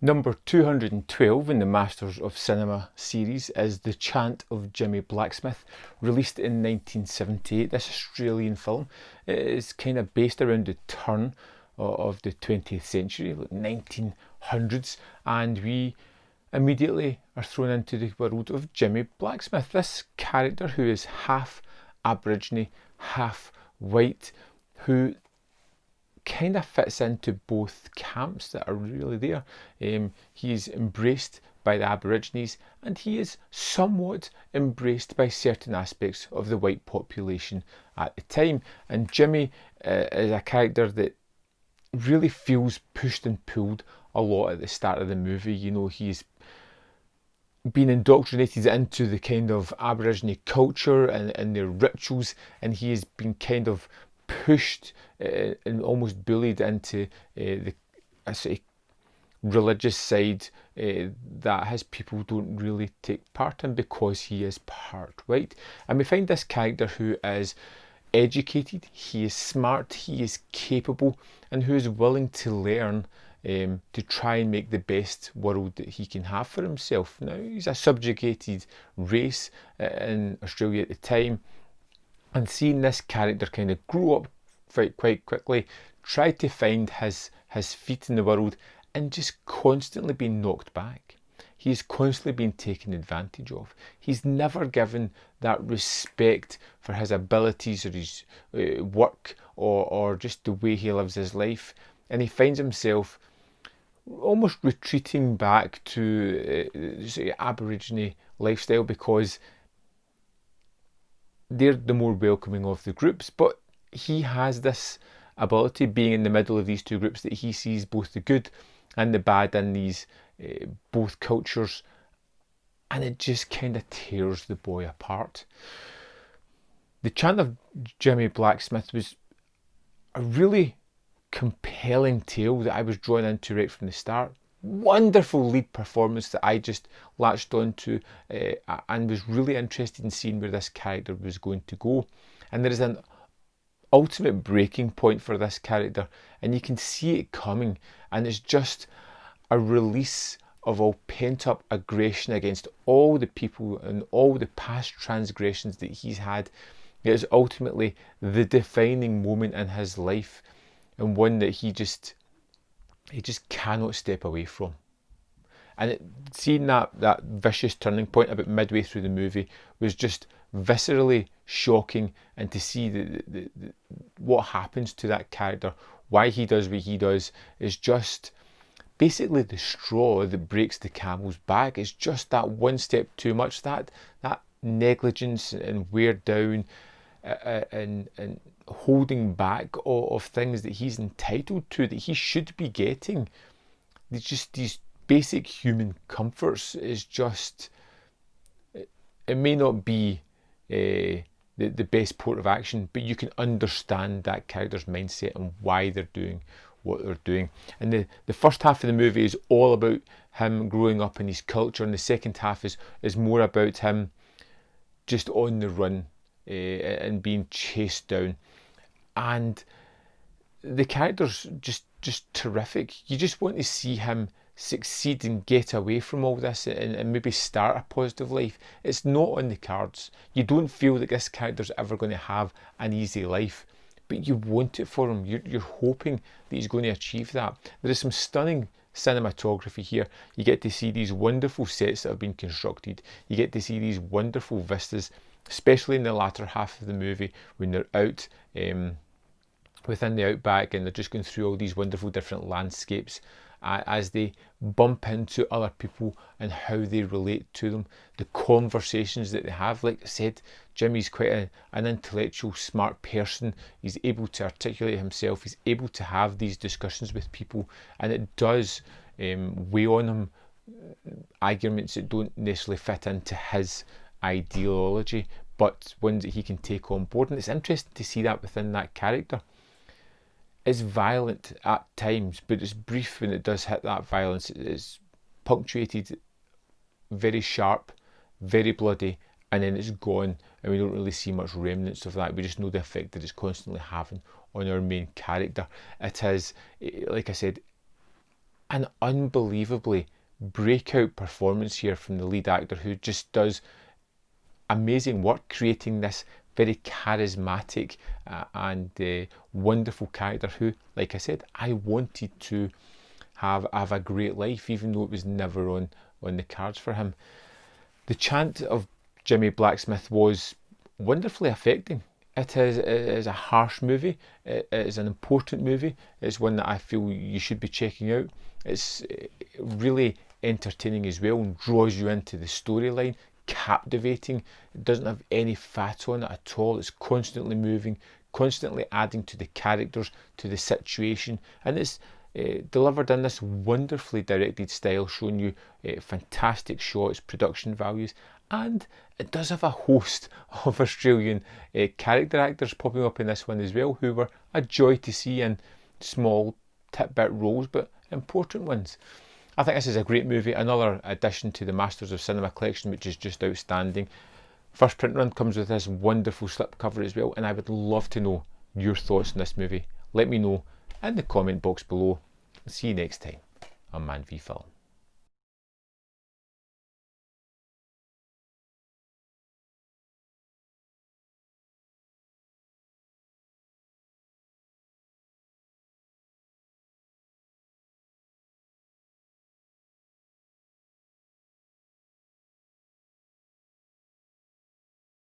Number 212 in the Masters of Cinema series is The Chant of Jimmie Blacksmith, released in 1978. This Australian film is kind of based around the turn of the 20th century, like 1900s, and we immediately are thrown into the world of Jimmie Blacksmith, this character who is half Aborigine, half white, who kind of fits into both camps that are really there. He is embraced by the Aborigines, and he is somewhat embraced by certain aspects of the white population at the time. And Jimmie is a character that really feels pushed and pulled a lot at the start of the movie. You know, he's been indoctrinated into the kind of Aborigine culture and their rituals, and he has been kind of pushed and almost bullied into the sort of religious side that his people don't really take part in because he is part white. And we find this character who is educated, he is smart, he is capable, and who is willing to learn to try and make the best world that he can have for himself. Now, he's a subjugated race in Australia at the time, and seeing this character kind of grow up quite quickly, try to find his feet in the world, and just constantly being knocked back. He's constantly being taken advantage of. He's never given that respect for his abilities or his work or just the way he lives his life. And he finds himself almost retreating back to the Aborigine lifestyle because they're the more welcoming of the groups. But he has this ability, being in the middle of these two groups, that he sees both the good and the bad in these both cultures, and it just kind of tears the boy apart. The Chant of Jimmie Blacksmith was a really compelling tale that I was drawn into right from the start. Wonderful lead performance that I just latched onto and was really interested in seeing where this character was going to go. And there is an ultimate breaking point for this character, and you can see it coming, and it's just a release of all pent-up aggression against all the people and all the past transgressions that he's had. It is ultimately the defining moment in his life, and one that he just cannot step away from. And seeing that vicious turning point about midway through the movie was just viscerally shocking, and to see what happens to that character, why he does what he does, is just basically the straw that breaks the camel's back. It's just that one step too much, that negligence and wear down and holding back of things that he's entitled to, that he should be getting. It's just these basic human comforts is just, it may not be the best port of action, but you can understand that character's mindset and why they're doing what they're doing. And the first half of the movie is all about him growing up in his culture, and the second half is more about him just on the run and being chased down. And the character's just terrific. You just want to see him succeed and get away from all this and maybe start a positive life. It's not on the cards. You don't feel that this character's ever going to have an easy life, but you want it for him. You're hoping that he's going to achieve that. There is some stunning cinematography here. You get to see these wonderful sets that have been constructed. You get to see these wonderful vistas, especially in the latter half of the movie when they're out within the outback and they're just going through all these wonderful different landscapes as they bump into other people and how they relate to them, the conversations that they have. Like I said, Jimmie's quite an intellectual, smart person. He's able to articulate himself. He's able to have these discussions with people, and it does weigh on him arguments that don't necessarily fit into his ideology, but ones that he can take on board. And it's interesting to see that within that character. It's violent at times, but it's brief when it does hit that violence. It's punctuated, very sharp, very bloody, and then it's gone, and we don't really see much remnants of that. We just know the effect that it's constantly having on our main character. It is, like I said, an unbelievably breakout performance here from the lead actor, who just does amazing work creating this very charismatic and wonderful character who, like I said, I wanted to have a great life, even though it was never on the cards for him. The Chant of Jimmie Blacksmith was wonderfully affecting. It is a harsh movie. It is an important movie. It's one that I feel you should be checking out. It's really entertaining as well and draws you into the storyline. Captivating. It doesn't have any fat on it at all. It's constantly moving, constantly adding to the characters, to the situation, and it's delivered in this wonderfully directed style, showing you fantastic shots, production values, and it does have a host of Australian character actors popping up in this one as well, who were a joy to see in small tidbit roles, but important ones. I think this is a great movie, another addition to the Masters of Cinema collection, which is just outstanding. First print run comes with this wonderful slipcover as well, and I would love to know your thoughts on this movie. Let me know in the comment box below. See you next time on Man v Film.